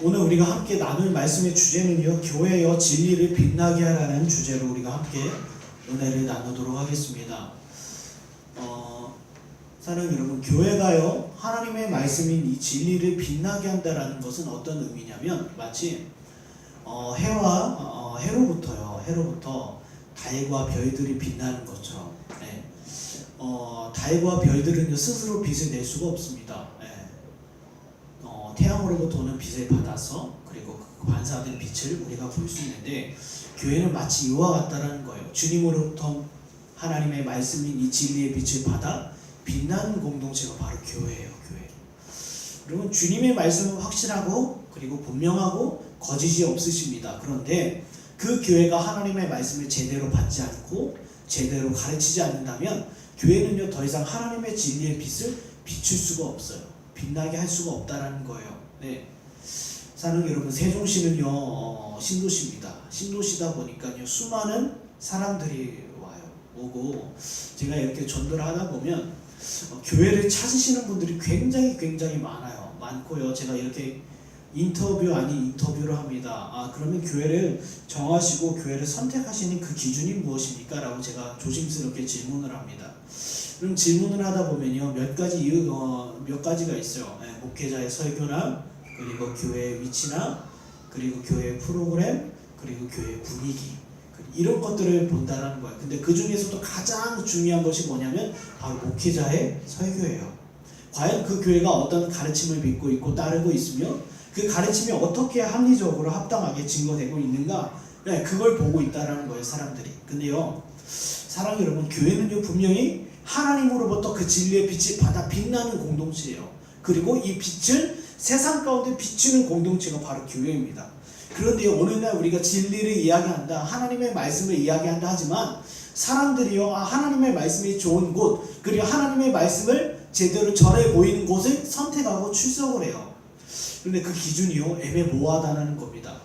오늘 우리가 함께 나눌 말씀의 주제는요, 교회여 진리를 빛나게 하라는 주제로 우리가 함께 은혜를 나누도록 하겠습니다. 사랑하는 여러분, 교회가요 하나님의 말씀인 이 진리를 빛나게 한다라는 것은 어떤 의미냐면, 마치 해로부터 달과 별들이 빛나는 것처럼, 달과 별들은요 스스로 빛을 낼 수가 없습니다. 태양으로부터 오는 빛을 받아서 그리고 그 반사된 빛을 우리가 볼 수 있는데, 교회는 마치 이와 같다라는 거예요. 주님으로부터 하나님의 말씀인 이 진리의 빛을 받아 빛나는 공동체가 바로 교회예요. 교회. 여러분, 주님의 말씀은 확실하고 그리고 분명하고 거짓이 없으십니다. 그런데 그 교회가 하나님의 말씀을 제대로 받지 않고 제대로 가르치지 않는다면 교회는요 더 이상 하나님의 진리의 빛을 비출 수가 없어요. 빛나게 할 수가 없다라는 거예요. 네. 사랑하는 여러분, 세종시는요 신도시입니다. 신도시다 보니까요 수많은 사람들이 오고, 제가 이렇게 전도를 하다 보면 교회를 찾으시는 분들이 굉장히 많고요. 제가 이렇게 인터뷰 아닌 인터뷰를 합니다. 그러면 교회를 정하시고 교회를 선택하시는 그 기준이 무엇입니까? 라고 제가 조심스럽게 질문을 합니다. 그럼 질문을 하다 보면요 몇 가지가 있어요. 목회자의 설교나 그리고 교회의 위치나 그리고 교회의 프로그램 그리고 교회의 분위기, 이런 것들을 본다는 거예요. 근데 그 중에서도 가장 중요한 것이 뭐냐면 바로 목회자의 설교예요. 과연 그 교회가 어떤 가르침을 믿고 있고 따르고 있으며 그 가르침이 어떻게 합리적으로 합당하게 증거되고 있는가, 그걸 보고 있다라는 거예요, 사람들이. 근데요, 사랑하는 여러분, 교회는요 분명히 하나님으로부터 그 진리의 빛을 받아 빛나는 공동체예요. 그리고 이 빛을 세상 가운데 비추는 공동체가 바로 교회입니다. 그런데요, 오늘날 우리가 진리를 이야기한다, 하나님의 말씀을 이야기한다 하지만 사람들이요 하나님의 말씀이 좋은 곳 그리고 하나님의 말씀을 제대로 전해 보이는 곳을 선택하고 출석을 해요. 그런데 그 기준이요 애매모호하다는 겁니다.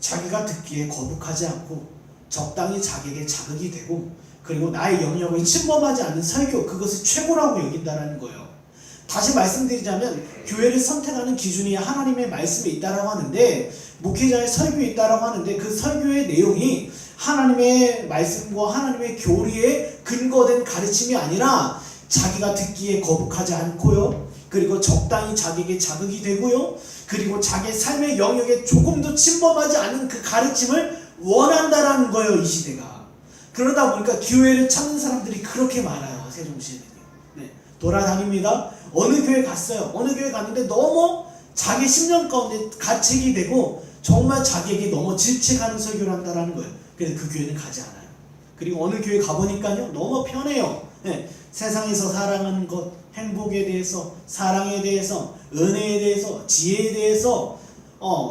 자기가 듣기에 거북하지 않고 적당히 자기에게 자극이 되고 그리고 나의 영역을 침범하지 않는 설교, 그것을 최고라고 여긴다는 거예요. 다시 말씀드리자면 교회를 선택하는 기준이 하나님의 말씀에 있다라고 하는데, 목회자의 설교에 있다라고 하는데, 그 설교의 내용이 하나님의 말씀과 하나님의 교리에 근거된 가르침이 아니라 자기가 듣기에 거북하지 않고요, 그리고 적당히 자기에게 자극이 되고요, 그리고 자기의 삶의 영역에 조금도 침범하지 않은 그 가르침을 원한다라는 거예요, 이 시대가. 그러다 보니까 교회를 찾는 사람들이 그렇게 많아요, 세종시에는. 돌아다닙니다. 어느 교회 갔어요. 어느 교회 갔는데 너무 자기 심령 가운데 가책이 되고 정말 자기에게 너무 질책하는 설교를 한다는 거예요. 그래서 그 교회는 가지 않아요. 그리고 어느 교회 가보니까요 너무 편해요. 세상에서 사랑하는 것, 행복에 대해서, 사랑에 대해서, 은혜에 대해서, 지혜에 대해서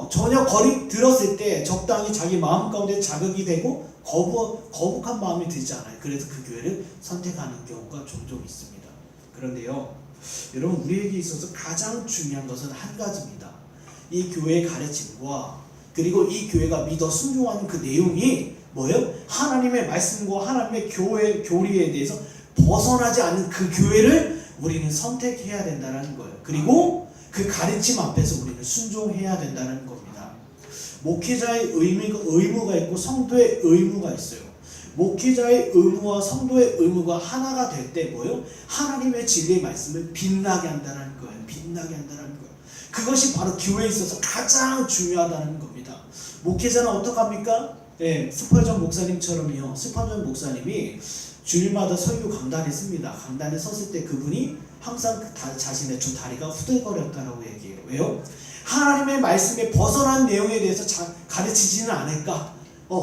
전혀 거리 들었을 때 적당히 자기 마음 가운데 자극이 되고 거북한 마음이 들지 않아요. 그래서 그 교회를 선택하는 경우가 종종 있습니다. 그런데요, 여러분, 우리에게 있어서 가장 중요한 것은 한 가지입니다. 이 교회의 가르침과 그리고 이 교회가 믿어 순종하는 그 내용이 뭐예요? 하나님의 말씀과 하나님의 교리에 대해서 벗어나지 않는 그 교회를 우리는 선택해야 된다는 거예요. 그리고 그 가르침 앞에서 우리는 순종해야 된다는 겁니다. 목회자의 의무가 있고 성도의 의무가 있어요. 목회자의 의무와 성도의 의무가 하나가 될 때 뭐예요? 하나님의 진리의 말씀을 빛나게 한다는 거예요. 빛나게 한다는 거예요. 그것이 바로 교회에 있어서 가장 중요하다는 겁니다. 목회자는 어떡합니까? 스펄전 목사님처럼요. 스펄전 목사님이 주일마다 설교 강단에 씁니다. 강단에 섰을 때 그분이 항상 자신의 두 다리가 후들거렸다라고 얘기해요. 왜요? 하나님의 말씀에 벗어난 내용에 대해서 가르치지는 않을까?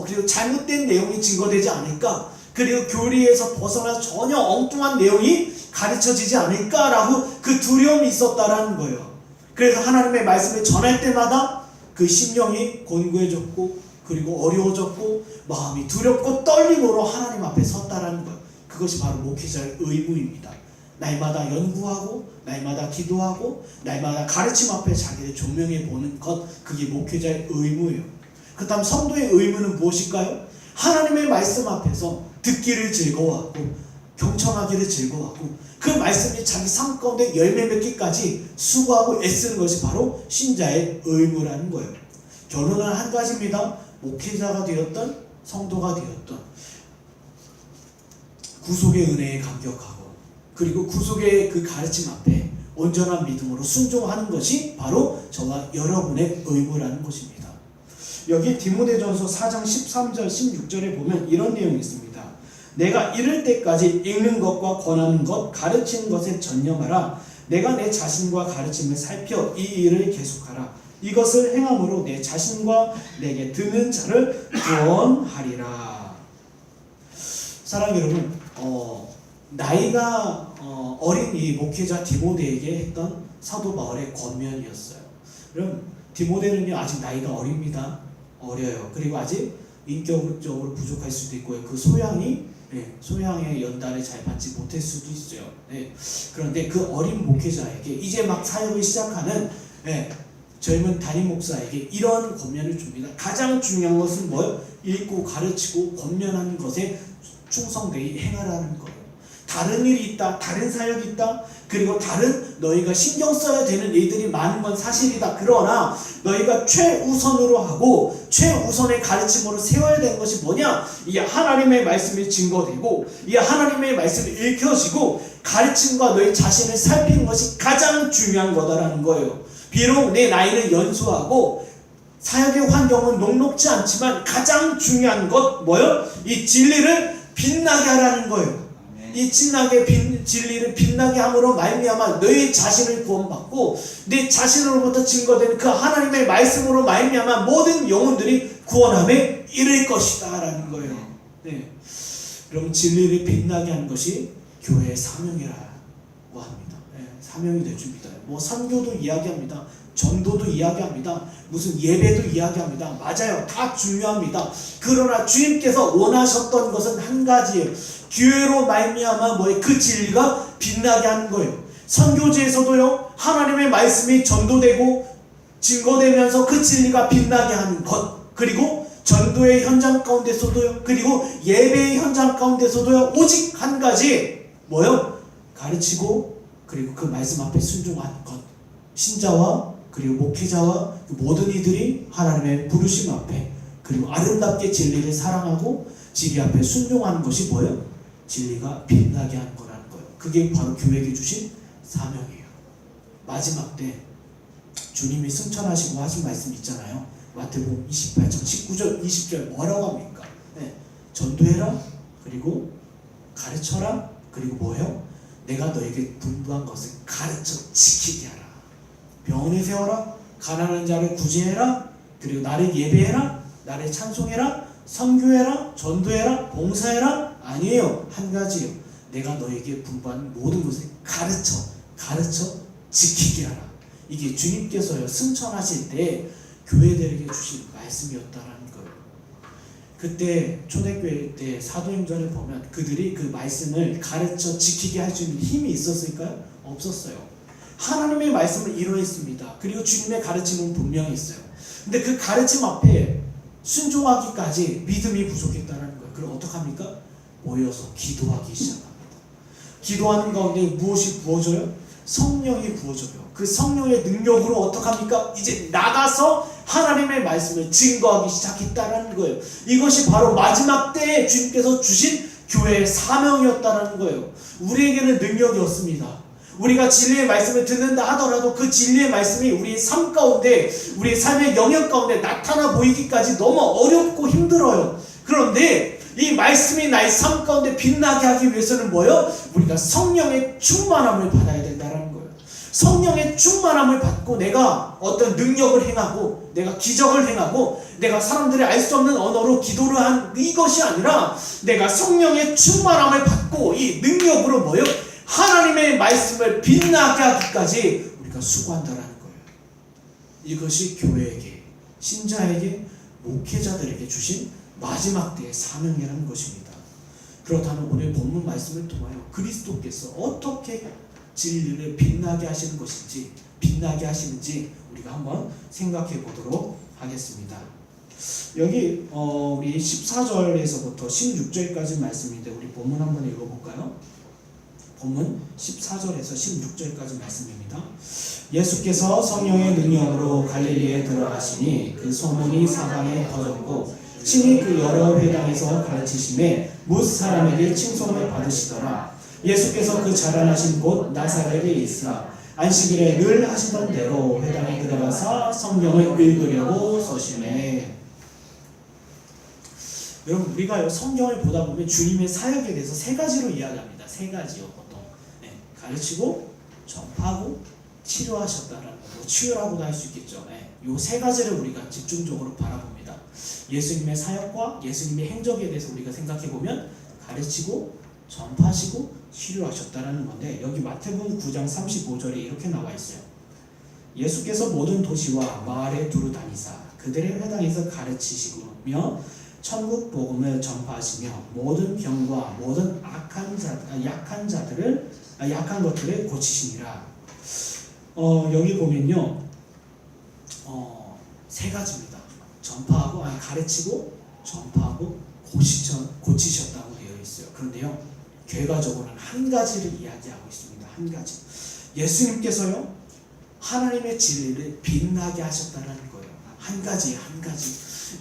그리고 잘못된 내용이 증거되지 않을까? 그리고 교리에서 벗어나 전혀 엉뚱한 내용이 가르쳐지지 않을까라고 그 두려움이 있었다라는 거예요. 그래서 하나님의 말씀을 전할 때마다 그 심령이 곤고해졌고 그리고 어려워졌고 마음이 두렵고 떨림으로 하나님 앞에 섰다라는 거예요. 그것이 바로 목회자의 의무입니다. 날마다 연구하고 날마다 기도하고 날마다 가르침 앞에 자기를 조명해 보는 것, 그게 목회자의 의무예요. 그 다음 성도의 의무는 무엇일까요? 하나님의 말씀 앞에서 듣기를 즐거워하고 경청하기를 즐거워하고 그 말씀이 자기 삶 가운데 열매 맺기까지 수고하고 애쓰는 것이 바로 신자의 의무라는 거예요. 결론은 한 가지입니다. 목회자가 되었던 성도가 되었던 구속의 은혜에 감격하고 그리고 구속의 그 가르침 앞에 온전한 믿음으로 순종하는 것이 바로 저와 여러분의 의무라는 것입니다. 여기 디모데전서 4장 13절 16절에 보면 이런 내용이 있습니다. 내가 이를 때까지 읽는 것과 권하는 것 가르치는 것에 전념하라. 내가 내 자신과 가르침을 살펴 이 일을 계속하라. 이것을 행함으로 내 자신과 내게 듣는 자를 구원하리라. 사랑하는 여러분, 나이가 어린 이 목회자 디모데에게 했던 사도 바울의 권면이었어요. 여러분, 디모데는요 아직 나이가 어립니다. 어려요. 그리고 아직 인격적으로 부족할 수도 있고요. 그 소양의 연단을 잘 받지 못할 수도 있어요. 그런데 그 어린 목회자에게 이제 막 사역을 시작하는 젊은 담임 목사에게 이런 권면을 줍니다. 가장 중요한 것은 뭐예요? 읽고 가르치고 권면하는 것에 충성되이 행하라는 거예요. 다른 일이 있다, 다른 사역이 있다, 그리고 다른 너희가 신경 써야 되는 일들이 많은 건 사실이다. 그러나 너희가 최우선으로 하고 최우선의 가르침으로 세워야 되는 것이 뭐냐? 이 하나님의 말씀이 증거되고 이 하나님의 말씀이 읽혀지고 가르침과 너희 자신을 살피는 것이 가장 중요한 거다라는 거예요. 비록 내 나이는 연소하고 사역의 환경은 녹록지 않지만 가장 중요한 것 뭐예요? 이 진리를 빛나게 하라는 거예요. 이 진리를 빛나게 함으로 말미암아 너희 자신을 구원받고 내 자신으로부터 증거되는 그 하나님의 말씀으로 말미암아 모든 영혼들이 구원함에 이를 것이다 라는 거예요. 그럼 진리를 빛나게 하는 것이 교회의 사명이라고 합니다. 사명이 되줍니다. 뭐 선교도 이야기합니다. 전도도 이야기합니다. 무슨 예배도 이야기합니다. 맞아요. 다 중요합니다. 그러나 주님께서 원하셨던 것은 한 가지예요. 교회로 말미암아 그 진리가 빛나게 하는 거예요. 선교지에서도요 하나님의 말씀이 전도되고 증거되면서 그 진리가 빛나게 하는 것, 그리고 전도의 현장 가운데서도요, 그리고 예배의 현장 가운데서도요 오직 한 가지 가르치고 그리고 그 말씀 앞에 순종하는 것. 신자와 그리고 목회자와 모든 이들이 하나님의 부르심 앞에 그리고 아름답게 진리를 사랑하고 진리 앞에 순종하는 것이 뭐예요? 진리가 빛나게 하는 거라는 거예요. 그게 바로 교회에게 주신 사명이에요. 마지막 때 주님이 승천하시고 하신 말씀 있잖아요. 마태복음 28장 19절 20절 뭐라고 합니까? 전도해라, 그리고 가르쳐라, 그리고 뭐예요? 내가 너에게 분부한 것을 가르쳐 지키게 하라. 병원에 세워라, 가난한 자를 구제해라, 그리고 나를 예배해라, 나를 찬송해라, 선교해라, 전도해라, 봉사해라. 아니에요. 한 가지요. 내가 너에게 분부한 모든 것을 가르쳐 지키게 하라. 이게 주님께서요 승천하실 때 교회들에게 주신 말씀이었다라는 거예요. 그때 초대교회 때 사도행전을 보면 그들이 그 말씀을 가르쳐 지키게 할 수 있는 힘이 있었을까요? 없었어요. 하나님의 말씀을 이루었습니다. 그리고 주님의 가르침은 분명히 있어요. 근데 그 가르침 앞에 순종하기까지 믿음이 부족했다는 거예요. 그럼 어떡합니까? 모여서 기도하기 시작합니다. 기도하는 가운데 무엇이 부어져요? 성령이 부어져요. 그 성령의 능력으로 어떡합니까? 이제 나가서 하나님의 말씀을 증거하기 시작했다는 거예요. 이것이 바로 마지막 때에 주님께서 주신 교회의 사명이었다는 거예요. 우리에게는 능력이 없습니다. 우리가 진리의 말씀을 듣는다 하더라도 그 진리의 말씀이 우리의 삶 가운데, 우리의 삶의 영역 가운데 나타나 보이기까지 너무 어렵고 힘들어요. 그런데 이 말씀이 나의 삶 가운데 빛나게 하기 위해서는 뭐예요? 우리가 성령의 충만함을 받아야 된다는 거예요. 성령의 충만함을 받고 내가 어떤 능력을 행하고 내가 기적을 행하고 내가 사람들이 알 수 없는 언어로 기도를 한 이것이 아니라 내가 성령의 충만함을 받고 이 능력으로 뭐예요? 하나님의 말씀을 빛나게 하기까지 우리가 수고한다는 거예요. 이것이 교회에게, 신자에게, 목회자들에게 주신 마지막 때의 사명이라는 것입니다. 그렇다면 오늘 본문 말씀을 통하여 그리스도께서 어떻게 진리를 빛나게 하시는 것인지, 빛나게 하시는지 우리가 한번 생각해 보도록 하겠습니다. 여기 우리 14절에서부터 16절까지 말씀인데 우리 본문 한번 읽어볼까요? 본문 14절에서 16절까지 말씀입니다. 예수께서 성령의 능력으로 갈릴리에 들어가시니 그 소문이 사방에 퍼졌고 친히 그 여러 회당에서 가르치심에 뭇 사람에게 칭송을 받으시더라. 예수께서 그 자라나신 곳 나사렛에 있으나 안식일에 늘 하시던 대로 회당에 들어가서 성경을 읽으려고 서심해. 여러분, 우리가 성경을 보다 보면 주님의 사역에 대해서 세 가지로 이야기합니다. 세 가지요. 보통 가르치고 전파하고 치료하셨다라는 거, 치유라고도 할 수 있겠죠. 요 세 가지를 우리가 집중적으로 바라봅니다. 예수님의 사역과 예수님의 행적에 대해서 우리가 생각해 보면 가르치고 전파하시고 치료하셨다라는 건데, 여기 마태복음 9장 35절에 이렇게 나와 있어요. 예수께서 모든 도시와 마을에 두루 다니사 그들의 회당에서 가르치시며 천국 복음을 전파하시며 모든 병과 모든 약한 것들을 고치시니라. 여기 보면요, 세 가지입니다. 전파하고 가르치고 전파하고 고치셨다고 되어 있어요. 그런데요, 결과적으로는 한 가지를 이야기하고 있습니다. 한 가지. 예수님께서요, 하나님의 진리를 빛나게 하셨다는 거예요. 한 가지.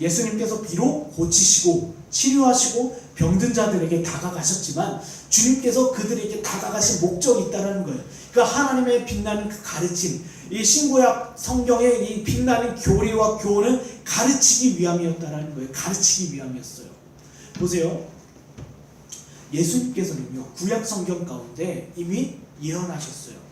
예수님께서 비록 고치시고 치료하시고 병든 자들에게 다가가셨지만 주님께서 그들에게 다가가신 목적이 있다는 거예요. 그 하나님의 빛나는 그 가르침, 이 신구약 성경의 이 빛나는 교리와 교훈은 가르치기 위함이었다는 거예요. 가르치기 위함이었어요. 보세요. 예수님께서는요, 구약 성경 가운데 이미 예언하셨어요.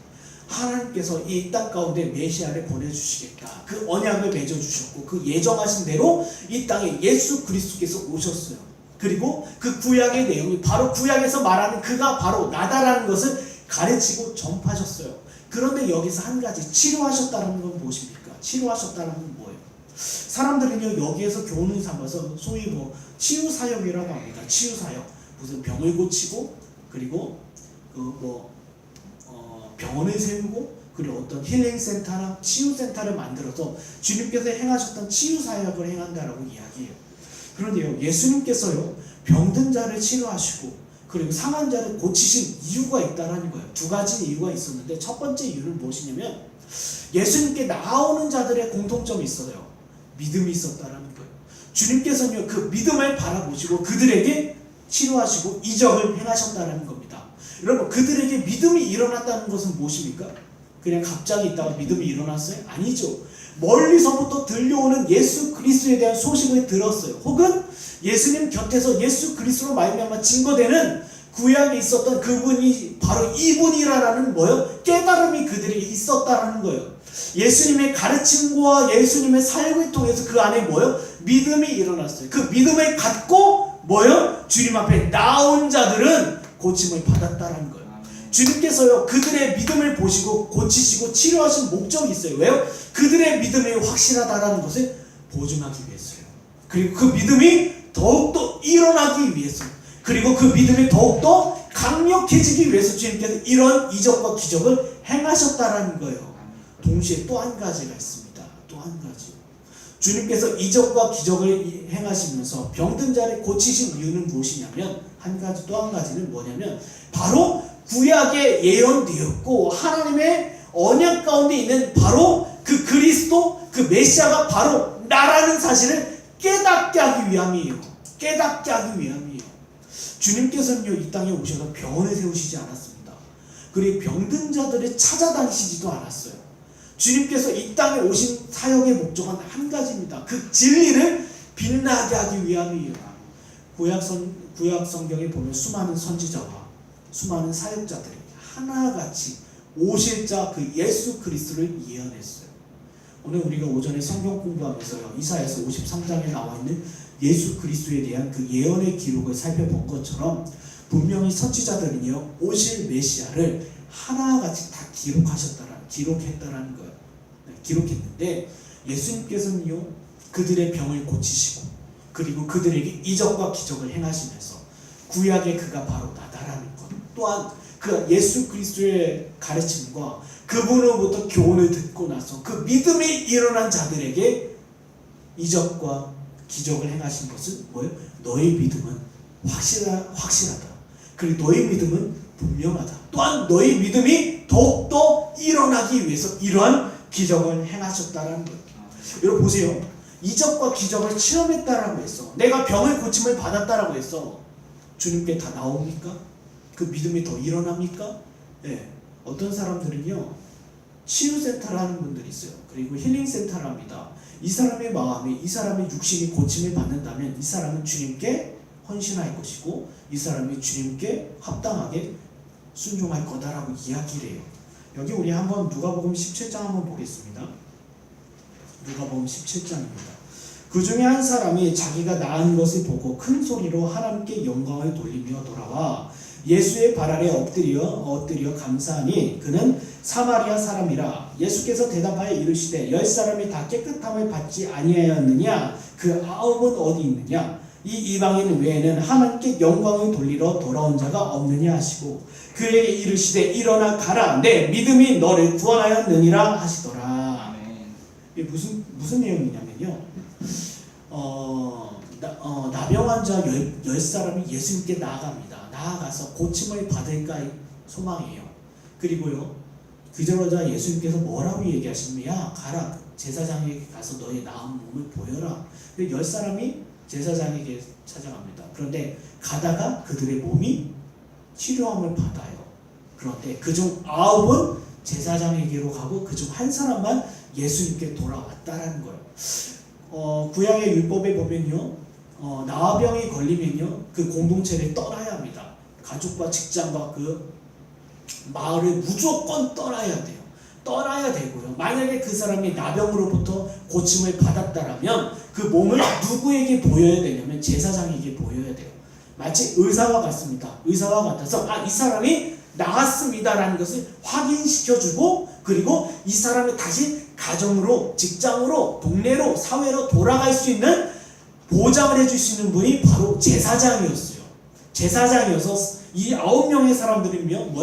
하나님께서 이 땅 가운데 메시아를 보내주시겠다. 그 언약을 맺어주셨고 그 예정하신 대로 이 땅에 예수 그리스도께서 오셨어요. 그리고 그 구약의 내용이 바로 구약에서 말하는 그가 바로 나다라는 것을 가르치고 전파하셨어요. 그런데 여기서 한 가지, 치료하셨다는 건 무엇입니까? 치료하셨다는 건 뭐예요? 사람들은요, 여기에서 교훈을 삼아서 소위 치유사역이라고 합니다. 치유사역. 무슨 병을 고치고 그리고 병원을 세우고 그리고 어떤 힐링센터나 치유센터를 만들어서 주님께서 행하셨던 치유사역을 행한다라고 이야기해요. 그런데요, 예수님께서요, 병든 자를 치료하시고 그리고 상한 자를 고치신 이유가 있다라는 거예요. 두 가지 이유가 있었는데, 첫 번째 이유는 무엇이냐면 예수님께 나오는 자들의 공통점이 있어요. 믿음이 있었다라는 거예요. 주님께서는요, 그 믿음을 바라보시고 그들에게 치료하시고 이적을 행하셨다라는 겁니다. 여러분, 그들에게 믿음이 일어났다는 것은 무엇입니까? 그냥 갑자기 있다가 믿음이 일어났어요? 아니죠. 멀리서부터 들려오는 예수 그리스도에 대한 소식을 들었어요. 혹은 예수님 곁에서 예수 그리스도로 말미암아 증거되는 구약에 있었던 그분이 바로 이분이라는 깨달음이 그들에게 있었다라는 거예요. 예수님의 가르침과 예수님의 사역을 통해서 그 안에 믿음이 일어났어요. 그 믿음을 갖고 주님 앞에 나온 자들은 고침을 받았다라는 거예요. 주님께서요, 그들의 믿음을 보시고 고치시고 치료하신 목적이 있어요. 왜요? 그들의 믿음이 확실하다라는 것을 보증하기 위해서요. 그리고 그 믿음이 더욱더 일어나기 위해서, 그리고 그 믿음이 더욱더 강력해지기 위해서 주님께서 이런 이적과 기적을 행하셨다라는 거예요. 동시에 또 한 가지가 있습니다. 또 한 가지. 주님께서 이적과 기적을 행하시면서 병든 자를 고치신 이유는 무엇이냐면, 또 한 가지는 뭐냐면 바로 구약에 예언되었고 하나님의 언약 가운데 있는 바로 그 그리스도, 그 메시아가 바로 나라는 사실을 깨닫게 하기 위함이에요. 깨닫게 하기 위함이에요. 주님께서는요, 이 땅에 오셔서 병원을 세우시지 않았습니다. 그리고 병든 자들을 찾아다니시지도 않았어요. 주님께서 이 땅에 오신 사역의 목적은 한 가지입니다. 그 진리를 빛나게 하기 위함이에요. 구약 성경에 보면 수많은 선지자와 수많은 사역자들이 하나같이 오실 자 그 예수 그리스도를 예언했어요. 오늘 우리가 오전에 성경 공부하면서요, 이사야서 53장에 나와 있는 예수 그리스도에 대한 그 예언의 기록을 살펴본 것처럼 분명히 선지자들은요, 오실 메시아를 하나같이 다 기록했다라는 거예요. 기록했는데 예수님께서는요, 그들의 병을 고치시고 그리고 그들에게 이적과 기적을 행하시면서 구약의 그가 바로 나다라는 것, 또한 그 예수 그리스도의 가르침과 그분으로부터 교훈을 듣고 나서 그 믿음이 일어난 자들에게 이적과 기적을 행하신 것은 너희 믿음은 확실하다. 그리고 너희 믿음은 분명하다. 또한 너희 믿음이 더욱더 일어나기 위해서 이러한 기적을 행하셨다라는 거예요. 여러분 보세요. 이적과 기적을 체험했다라고 했어. 내가 병을 고침을 받았다라고 했어. 주님께 다 나옵니까? 그 믿음이 더 일어납니까? 네. 어떤 사람들은요, 치유센터를 하는 분들이 있어요. 그리고 힐링센터를 합니다. 이 사람의 마음이, 이 사람의 육신이 고침을 받는다면 이 사람은 주님께 헌신할 것이고 이 사람이 주님께 합당하게 순종할 거다라고 이야기를 해요. 여기 우리 한번 누가복음 17장 한번 보겠습니다. 누가복음 17장입니다. 그 중에 한 사람이 자기가 나은 것을 보고 큰 소리로 하나님께 영광을 돌리며 돌아와 예수의 발 아래 엎드려 감사하니 그는 사마리아 사람이라. 예수께서 대답하여 이르시되 10사람이 다 깨끗함을 받지 아니하였느냐? 그 9은 어디 있느냐? 이 이방인 외에는 하나님께 영광을 돌리러 돌아온 자가 없느냐 하시고 그에게 이르시되 일어나 가라. 내 믿음이 너를 구원하였느니라 하시더라. 이게 무슨 내용이냐면요. 나병 환자 10사람이 예수님께 나아갑니다. 나아가서 고침을 받을까 소망이에요. 그리고요, 그러자 예수님께서 뭐라고 얘기하십니까? 가라, 제사장에게 가서 너의 나은 몸을 보여라. 10사람이 제사장에게 찾아갑니다. 그런데 가다가 그들의 몸이 치료함을 받아요. 그런데 그중 9은 제사장에게로 가고 그중 한 사람만 예수님께 돌아왔다라는 거예요. 구약의 율법에 보면요, 나병이 걸리면요, 그 공동체를 떠나야 합니다. 가족과 직장과 그 마을을 무조건 떠나야 돼요. 떠나야 되고요. 만약에 그 사람이 나병으로부터 고침을 받았다라면 그 몸을 누구에게 보여야 되냐면 제사장에게 보여야 돼요. 마치 의사와 같습니다. 의사와 같아서 이 사람이 나았습니다라는 것을 확인시켜주고 그리고 이 사람이 다시 가정으로, 직장으로, 동네로, 사회로 돌아갈 수 있는 보장을 해줄 수 있는 분이 바로 제사장이었어요. 제사장이어서 이 9명의 사람들은요,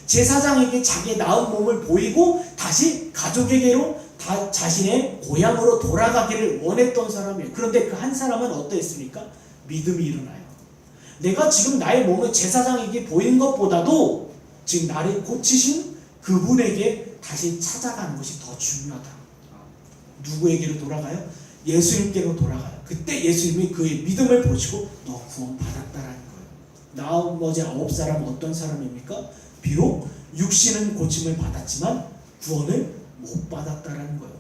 제사장에게 자기의 나은 몸을 보이고 다시 가족에게로 자신의 고향으로 돌아가기를 원했던 사람이에요. 그런데 그 한 사람은 어떠했습니까? 믿음이 일어나요. 내가 지금 나의 몸을 제사장에게 보이는 것보다도 지금 나를 고치신 그분에게 다시 찾아가는 것이 더 중요하다. 누구에게로 돌아가요? 예수님께로 돌아가요. 그때 예수님이 그의 믿음을 보시고 너 구원 받았다라는 거예요. 나머지 9사람은 어떤 사람입니까? 비록 육신은 고침을 받았지만 구원을 못 받았다라는 거예요.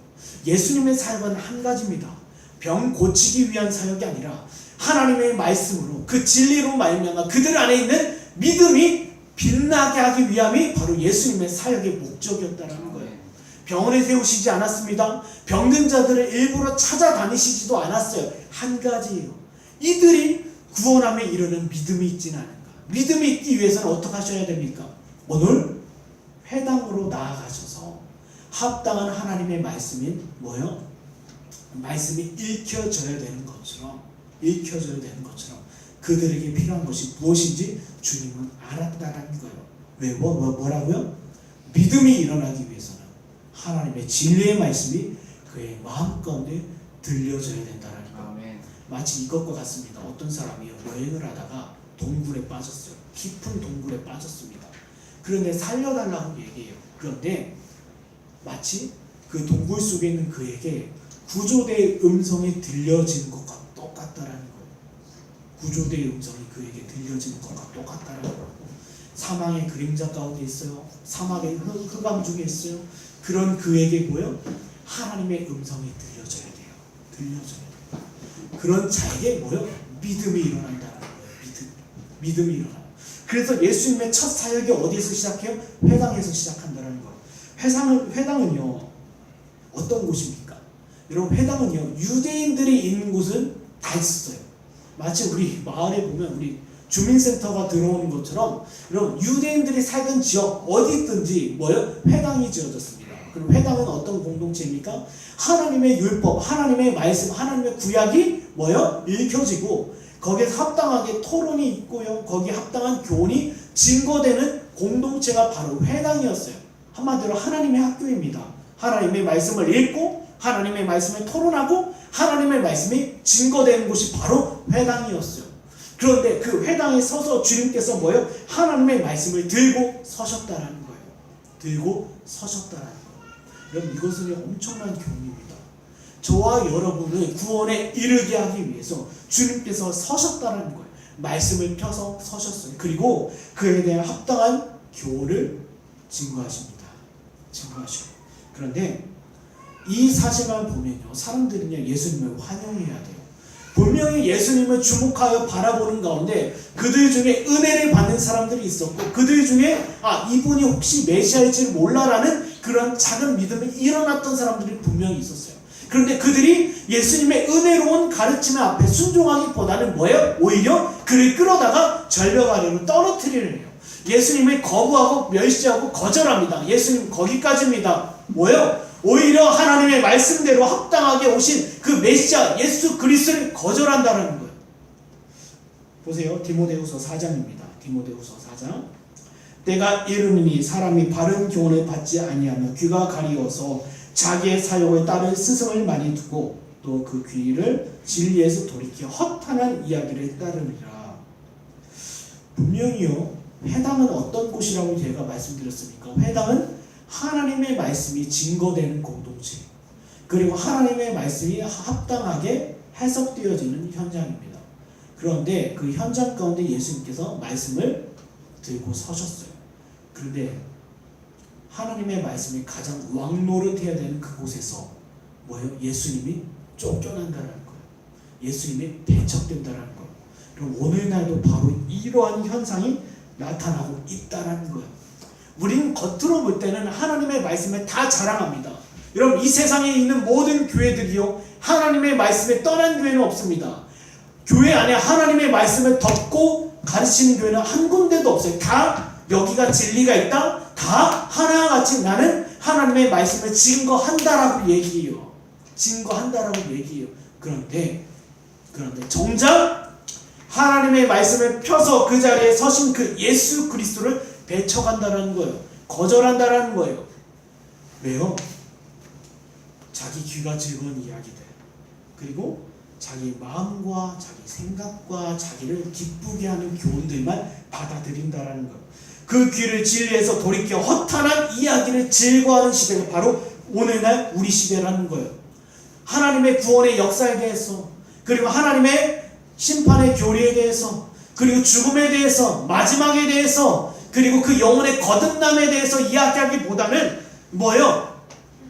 예수님의 사역은 한 가지입니다. 병 고치기 위한 사역이 아니라 하나님의 말씀으로 그 진리로 말미암아 그들 안에 있는 믿음이 빛나게 하기 위함이 바로 예수님의 사역의 목적이었다라는 거예요. 병원에 세우시지 않았습니다. 병든 자들을 일부러 찾아다니시지도 않았어요. 한 가지예요. 이들이 구원함에 이르는 믿음이 있지는 않은가. 믿음이 있기 위해서는 어떻게 하셔야 됩니까? 오늘 회당으로 나아가셔서 합당한 하나님의 말씀인 말씀이 읽혀져야 되는 것처럼 그들에게 필요한 것이 무엇인지 주님은 알았다라는 거예요. 왜? 뭐라고요? 믿음이 일어나기 위해서는 하나님의 진리의 말씀이 그의 마음 가운데 들려져야 된다라는 거예요. 아멘. 마치 이것과 같습니다. 어떤 사람이요, 여행을 하다가 동굴에 빠졌어요. 깊은 동굴에 빠졌습니다. 그런데 살려달라고 얘기해요. 그런데 마치 그 동굴 속에 있는 그에게 구조대의 음성이 들려지는 것과 똑같다라는 거예요. 구조대의 음성이 그에게 들려지는 것과 똑같다라는 거예요. 사망의 그림자 가운데 있어요. 사막의 흑암 중에 있어요. 그런 그에게 하나님의 음성이 들려져야 돼요. 그런 자에게 믿음이 일어난다는 거예요. 믿음이 일어나요. 그래서 예수님의 첫 사역이 어디에서 시작해요? 회당에서 시작한다는 거예요. 회당은요, 어떤 곳입니까? 여러분, 회당은요, 유대인들이 있는 곳은 다 있었어요. 마치 우리 마을에 보면 우리 주민센터가 들어오는 것처럼 여러분, 유대인들이 살던 지역 어디 있든지 회당이 지어졌습니다. 그럼 회당은 어떤 공동체입니까? 하나님의 율법, 하나님의 말씀, 하나님의 구약이 읽혀지고 거기에서 합당하게 토론이 있고요. 거기에 합당한 교훈이 증거되는 공동체가 바로 회당이었어요. 한마디로 하나님의 학교입니다. 하나님의 말씀을 읽고 하나님의 말씀을 토론하고 하나님의 말씀이 증거되는 곳이 바로 회당이었어요. 그런데 그 회당에 서서 주님께서 뭐예요? 하나님의 말씀을 들고 서셨다라는 거예요. 들고 서셨다라는 거예요. 여러분, 이것은 엄청난 교훈입니다. 저와 여러분을 구원에 이르게 하기 위해서 주님께서 서셨다라는 거예요. 말씀을 펴서 서셨어요. 그리고 그에 대한 합당한 교훈을 증거하십니다. 증거하시고. 그런데 이 사실만 보면요, 사람들은요 예수님을 환영해야 돼요. 분명히 예수님을 주목하여 바라보는 가운데 그들 중에 은혜를 받는 사람들이 있었고, 그들 중에 이분이 혹시 메시아일지 몰라라는 그런 작은 믿음이 일어났던 사람들이 분명히 있었어요. 그런데 그들이 예수님의 은혜로운 가르침 앞에 순종하기보다는 뭐예요? 오히려 그를 끌어다가 절벽 아래로 떨어뜨리려 해요. 예수님을 거부하고 멸시하고 거절합니다. 예수님 거기까지입니다. 뭐예요? 오히려 하나님의 말씀대로 합당하게 오신 그 메시아 예수 그리스도를 거절한다는 거예요. 보세요. 디모데후서 4장입니다. 디모데후서 4장. 때가 이르느니 사람이 바른 교훈을 받지 아니하며 귀가 가리워서 자기의 사욕을 따를 스승을 많이 두고 또 그 귀를 진리에서 돌이켜 허탄한 이야기를 따르니라. 분명히요, 회당은 어떤 곳이라고 제가 말씀드렸습니까? 회당은 하나님의 말씀이 증거되는 공동체, 그리고 하나님의 말씀이 합당하게 해석되어지는 현장입니다. 그런데 그 현장 가운데 예수님께서 말씀을 들고 서셨어요. 그런데 하나님의 말씀이 가장 왕노릇해야 되는 그곳에서 뭐예요? 예수님이 쫓겨난다는 거예요. 예수님이 배척된다는 거예요. 그럼 오늘날도 바로 이러한 현상이 나타나고 있다는 거예요. 우리는 겉으로 볼 때는 하나님의 말씀을 다 자랑합니다. 여러분, 이 세상에 있는 모든 교회들이요, 하나님의 말씀에 떠난 교회는 없습니다. 교회 안에 하나님의 말씀을 덮고 가르치는 교회는 한 군데도 없어요. 다 여기가 진리가 있다, 다 하나같이 나는 하나님의 말씀을 증거한다라고 얘기해요. 증거한다라고 얘기해요. 그런데 정작 하나님의 말씀을 펴서 그 자리에 서신 그 예수 그리스도를 배척한다라는 거예요. 거절한다라는 거예요. 왜요? 자기 귀가 즐거운 이야기들, 그리고 자기 마음과 자기 생각과 자기를 기쁘게 하는 교훈들만 받아들인다라는 거예요. 그 귀를 진리에서 돌이켜 허탄한 이야기를 즐거워하는 시대가 바로 오늘날 우리 시대라는 거예요. 하나님의 구원의 역사에 대해서, 그리고 하나님의 심판의 교리에 대해서, 그리고 죽음에 대해서, 마지막에 대해서, 그리고 그 영혼의 거듭남에 대해서 이야기하기보다는 뭐예요?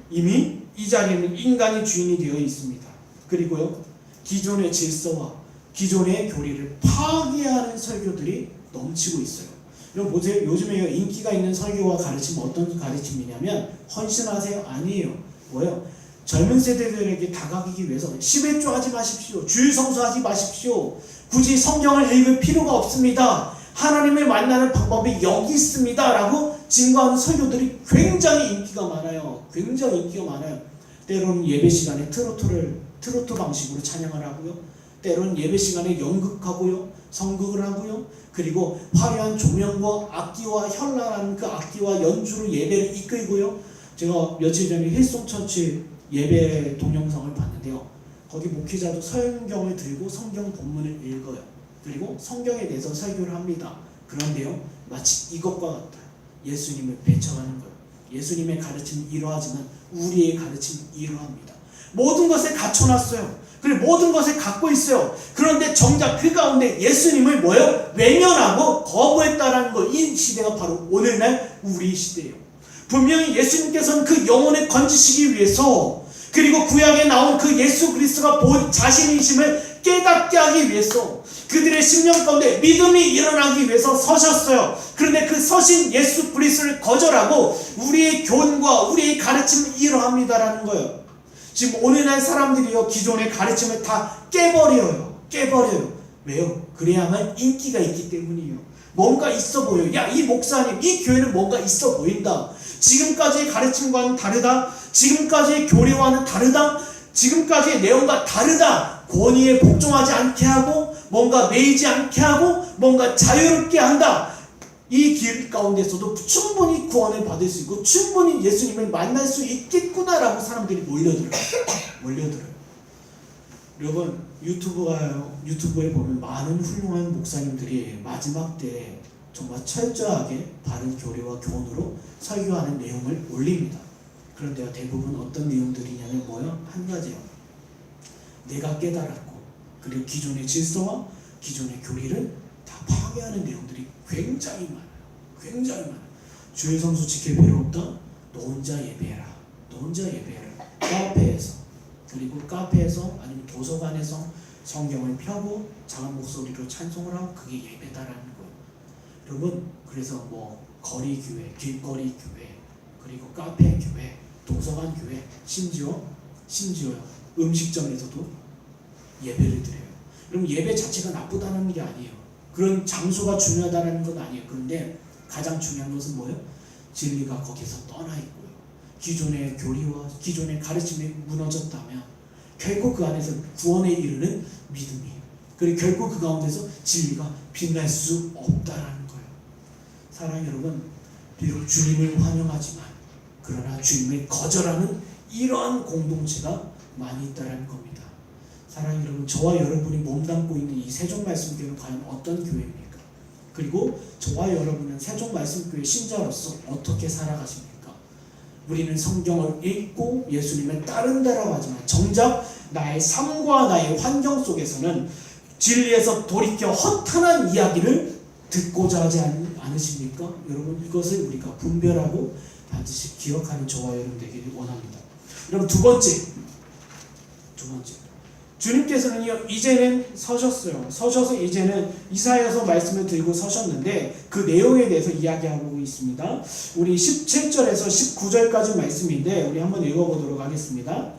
이미 이 자리에는 인간이 주인이 되어 있습니다. 그리고요, 기존의 질서와 기존의 교리를 파괴하는 설교들이 넘치고 있어요. 여러분 보세요. 요즘에 인기가 있는 설교와 가르침, 어떤 가르침이냐면 헌신하세요? 아니에요. 뭐예요? 젊은 세대들에게 다가가기 위해서 10회조 하지 마십시오. 주일 성수하지 마십시오. 굳이 성경을 읽을 필요가 없습니다. 하나님을 만나는 방법이 여기 있습니다 라고 증거하는 설교들이 굉장히 인기가 많아요. 굉장히 인기가 많아요. 때로는 예배 시간에 트로트 방식으로 찬양을 하고요, 때로는 예배 시간에 연극하고요, 성극을 하고요, 그리고 화려한 조명과 악기와 현란한 그 악기와 연주로 예배를 이끌고요. 제가 며칠 전에 힐송처치 예배 동영상을 봤는데요, 거기 목회자도 성경을 들고 성경 본문을 읽어요. 그리고 성경에 대해서 설교를 합니다. 그런데요, 마치 이것과 같아요. 예수님을 배척하는 거예요. 예수님의 가르침은 이러하지만 우리의 가르침은 이러합니다. 모든 것을 갖춰놨어요. 그리고 모든 것을 갖고 있어요. 그런데 정작 그 가운데 예수님을 뭐예요? 외면하고 거부했다라는 거. 이 시대가 바로 오늘날 우리 시대예요. 분명히 예수님께서는 그 영혼을 건지시기 위해서, 그리고 구약에 나온 그 예수 그리스도가 본 자신이심을 깨닫게 하기 위해서, 그들의 심령 가운데 믿음이 일어나기 위해서 서셨어요. 그런데 그 서신 예수 그리스도를 거절하고 우리의 교훈과 우리의 가르침을 이러합니다라는 거예요. 지금 오늘날 사람들이요, 기존의 가르침을 다 깨버려요. 왜요? 그래야만 인기가 있기 때문이에요. 뭔가 있어 보여요. 야, 이 목사님, 이 교회는 뭔가 있어 보인다. 지금까지의 가르침과는 다르다. 지금까지의 교리와는 다르다. 지금까지의 내용과 다르다. 권위에 복종하지 않게 하고, 뭔가 매이지 않게 하고, 뭔가 자유롭게 한다. 이 길 가운데서도 충분히 구원을 받을 수 있고 충분히 예수님을 만날 수 있겠구나라고 사람들이 몰려들어요. 여러분 유튜브에 보면 많은 훌륭한 목사님들이 마지막 때 정말 철저하게 바른 교리와 교훈으로 설교하는 내용을 올립니다. 그런데 대부분 어떤 내용들이냐면 뭐요? 한 가지요. 내가 깨달았고 그리고 기존의 질서와 기존의 교리를 다 파괴하는 내용들이 굉장히 많아요. 굉장히 많아요. 주의 성수 지킬 필요 없다. 너 혼자 예배해라. 너 혼자 예배해라. 카페에서 아니면 도서관에서 성경을 펴고 작은 목소리로 찬송을 하고 그게 예배다라는 거예요. 여러분 그래서 뭐 거리 교회, 길거리 교회, 그리고 카페 교회, 도서관 교회, 심지어 음식점에서도 예배를 드려요. 그럼 예배 자체가 나쁘다는 게 아니에요. 그런 장소가 중요하다는 건 아니에요. 그런데 가장 중요한 것은 뭐예요? 진리가 거기서 떠나 있고요. 기존의 교리와 기존의 가르침이 무너졌다면 결코 그 안에서 구원에 이르는 믿음이에요. 그리고 결코 그 가운데서 진리가 빛날 수 없다라는 거예요. 사랑하는 여러분, 비록 주님을 환영하지만 그러나 주님을 거절하는 이러한 공동체가 많이 있다라는 겁니다. 사랑하는 여러분, 저와 여러분이 몸담고 있는 이 세종말씀교회는 과연 어떤 교회입니까? 그리고 저와 여러분은 세종말씀교회 신자로서 어떻게 살아가십니까? 우리는 성경을 읽고 예수님을 따른다라고 하지만 정작 나의 삶과 나의 환경 속에서는 진리에서 돌이켜 허탄한 이야기를 듣고자 하지 않으십니까? 여러분 이것을 우리가 분별하고 반드시 기억하는 저와 여러분 되기를 원합니다. 여러분 두 번째 주님께서는요 이제는 서셨어요. 서셔서 이제는 이사야서 말씀을 들고 서셨는데 그 내용에 대해서 이야기하고 있습니다. 우리 17절에서 19절까지 말씀인데 우리 한번 읽어보도록 하겠습니다.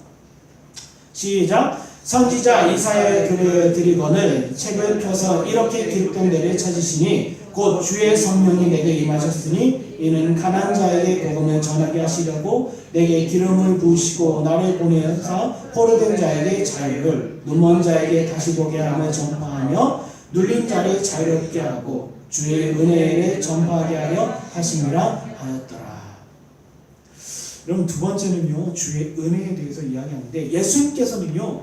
시작. 선지자 이사야의 글을 드리거늘 책을 펴서 이렇게 기록된 데를 찾으시니 곧 주의 성령이 내게 임하셨으니 이는 가난한 자에게 복음을 전하게 하시려고 내게 기름을 부으시고 나를 보내사 포로된 자에게 자유를 눈먼 자에게 다시 보게 함을 전파하며 눌린 자를 자유롭게 하고 주의 은혜를 전파하게 하려 하심이라 하였더라. 여러분 두 번째는요 주의 은혜에 대해서 이야기하는데 예수님께서는요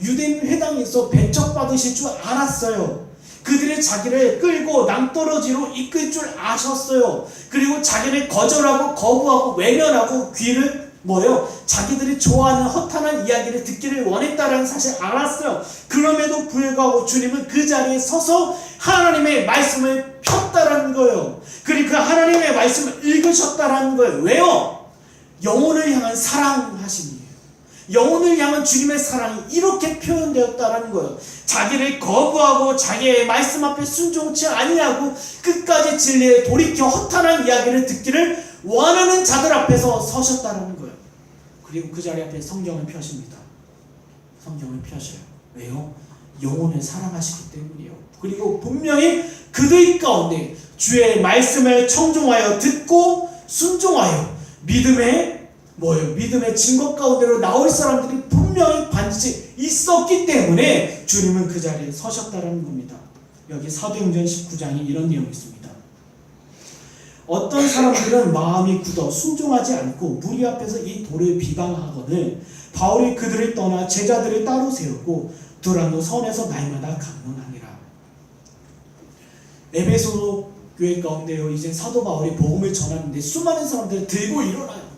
유대인 회당에서 배척받으실 줄 알았어요. 그들이 자기를 끌고 낭떠러지로 이끌 줄 아셨어요. 그리고 자기를 거절하고 거부하고 외면하고 귀를 자기들이 좋아하는 허탄한 이야기를 듣기를 원했다라는 사실을 알았어요. 그럼에도 불구하고 주님은 그 자리에 서서 하나님의 말씀을 폈다라는 거예요. 그리고 그 하나님의 말씀을 읽으셨다라는 거예요. 왜요? 영혼을 향한 사랑하심이에요. 영혼을 향한 주님의 사랑이 이렇게 표현되었다라는 거예요. 자기를 거부하고 자기의 말씀 앞에 순종치 아니하고 끝까지 진리에 돌이켜 허탄한 이야기를 듣기를 원하는 자들 앞에서 서셨다는 거예요. 그리고 그 자리 앞에 성경을 펴십니다. 성경을 펴셔요. 왜요? 영혼을 사랑하시기 때문이에요. 그리고 분명히 그들 가운데 주의 말씀을 청종하여 듣고 순종하여 믿음의 증거 가운데로 나올 사람들이 분명히 반드시 있었기 때문에 주님은 그 자리에 서셨다는 겁니다. 여기 사도행전 19장에 이런 내용이 있습니다. 어떤 사람들은 마음이 굳어 순종하지 않고 무리 앞에서 이 돌을 비방하거늘 바울이 그들을 떠나 제자들을 따로 세우고 두란노 선에서 날마다 강론하니라. 에베소 교회 가운데요 이제 사도 바울이 복음을 전하는데 수많은 사람들이 들고 일어나요.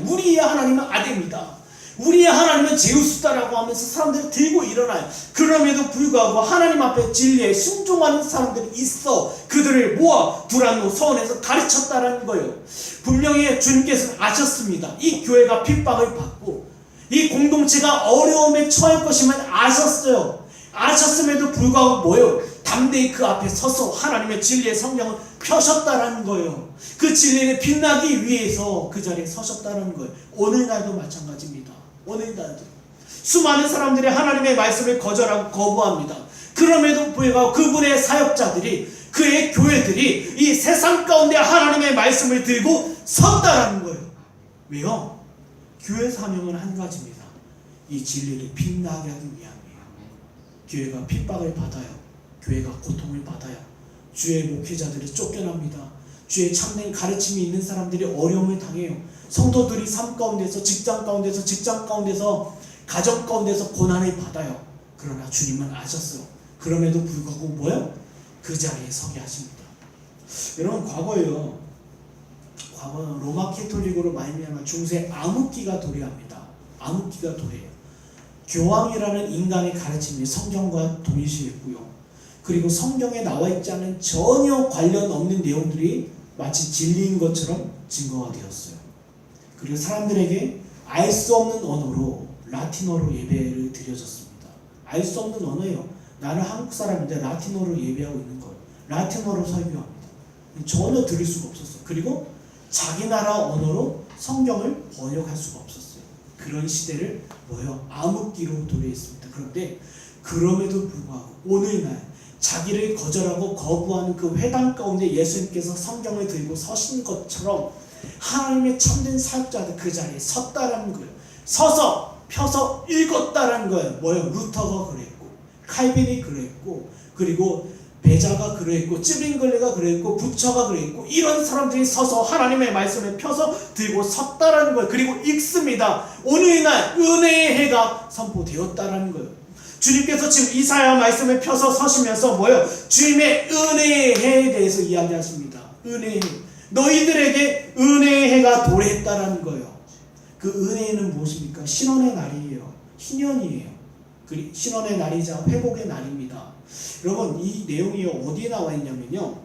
우리의 하나님은 아됩니다. 우리의 하나님은 제우스다라고 하면서 사람들이 들고 일어나요. 그럼에도 불구하고 하나님 앞에 진리에 순종하는 사람들이 있어 그들을 모아 두란노 서원에서 가르쳤다라는 거예요. 분명히 주님께서는 아셨습니다. 이 교회가 핍박을 받고 이 공동체가 어려움에 처할 것임을 아셨어요. 아셨음에도 불구하고 담대히 그 앞에 서서 하나님의 진리의 성령을 펴셨다라는 거예요. 그 진리를 빛나기 위해서 그 자리에 서셨다는 거예요. 오늘날도 마찬가지입니다. 오늘날도 수많은 사람들이 하나님의 말씀을 거절하고 거부합니다. 그럼에도 불구하고 그분의 사역자들이 그의 교회들이 이 세상 가운데 하나님의 말씀을 들고 섰다라는 거예요. 왜요? 교회 사명은 한 가지입니다. 이 진리를 빛나게 하기 위함이에요. 교회가 핍박을 받아요. 교회가 고통을 받아요. 주의 목회자들이 쫓겨납니다. 주의 참된 가르침이 있는 사람들이 어려움을 당해요. 성도들이 삶 가운데서 직장 가운데서 가정 가운데서 고난을 받아요. 그러나 주님은 아셨어요. 그럼에도 불구하고 뭐요? 그 자리에 서게 하십니다. 여러분, 과거 로마 캐톨릭으로 말미암아 중세 암흑기가 도래합니다. 암흑기가 도래해요. 교황이라는 인간의 가르침이 성경과 동일시했고요. 그리고 성경에 나와 있지 않은 전혀 관련 없는 내용들이 마치 진리인 것처럼 증거가 되었어요. 그리고 사람들에게 알 수 없는 언어로 라틴어로 예배를 드려졌습니다. 알 수 없는 언어예요. 나는 한국 사람인데 라틴어로 예배하고 있는 거예요. 라틴어로 설교합니다. 전혀 들을 수가 없었어요. 그리고 자기 나라 언어로 성경을 번역할 수가 없었어요. 그런 시대를 암흑기로 도래했습니다. 그런데 그럼에도 불구하고 오늘날 자기를 거절하고 거부하는 그 회당 가운데 예수님께서 성경을 들고 서신 것처럼 하나님의 참된 사역자들 그 자리에 섰다라는 거예요. 서서 펴서 읽었다라는 거예요. 루터가 그랬고, 칼빈이 그랬고, 그리고 베자가 그랬고, 쯔빙글레가 그랬고, 부처가 그랬고, 이런 사람들이 서서 하나님의 말씀을 펴서 들고 섰다라는 거예요. 그리고 읽습니다. 오늘날 은혜의 해가 선포되었다라는 거예요. 주님께서 지금 이사야 말씀을 펴서 서시면서 주님의 은혜의 해에 대해서 이야기하십니다. 은혜의 해. 너희들에게 은혜의 해가 도래했다라는 거예요. 그 은혜는 무엇입니까? 신원의 날이에요. 희년이에요. 그 신원의 날이자 회복의 날입니다. 여러분, 이 내용이 어디에 나와 있냐면요,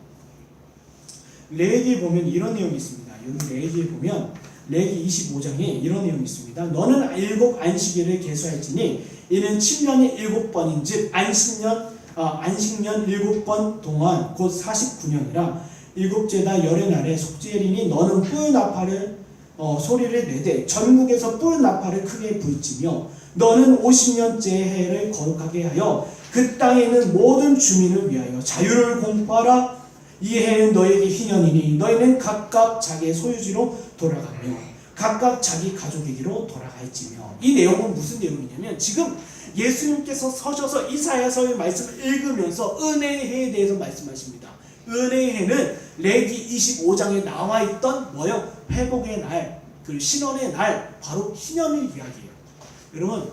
레위기에 보면 이런 내용이 있습니다. 여기 레위기에 보면 레위기 25장에 이런 내용이 있습니다. 너는 일곱 안식일을 계수할지니 이는 7년이 7번인 즉 안식년 7번 동안 곧 49년이라 일곱째다 열의 날에 속죄리니 너는 뿔 나팔을 소리를 내되 전국에서 뿔 나팔을 크게 불지며 너는 50년째 해를 거룩하게 하여 그 땅에 있는 모든 주민을 위하여 자유를 공포하라. 이 해는 너에게 희년이니 너희는 각각 자기의 소유지로 돌아가며 각각 자기 가족에게로 돌아갈지며. 이 내용은 무슨 내용이냐면 지금 예수님께서 서셔서 이사야서의 말씀을 읽으면서 은혜의 해에 대해서 말씀하십니다. 은혜의 해는 레위기 25장에 나와 있던 회복의 날, 그 신원의 날, 바로 희년을 이야기해요. 여러분,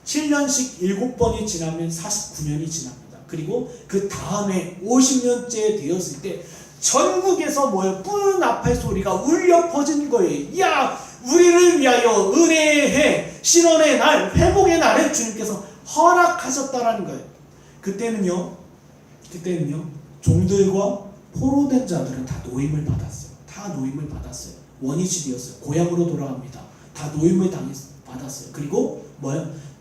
7년씩 7번이 지나면 49년이 지납니다. 그리고 그 다음에 50년째 되었을 때 전국에서 뿔 나팔 소리가 울려 퍼진 거예요. 야, 우리를 위하여 은혜의 해, 신원의 날, 회복의 날을 주님께서 허락하셨다라는 거예요. 그때는요 종들과 포로된 자들은 다 노임을 받았어요. 다 노임을 받았어요. 원위치 되었어요. 고향으로 돌아갑니다. 다 노임을 받았어요. 그리고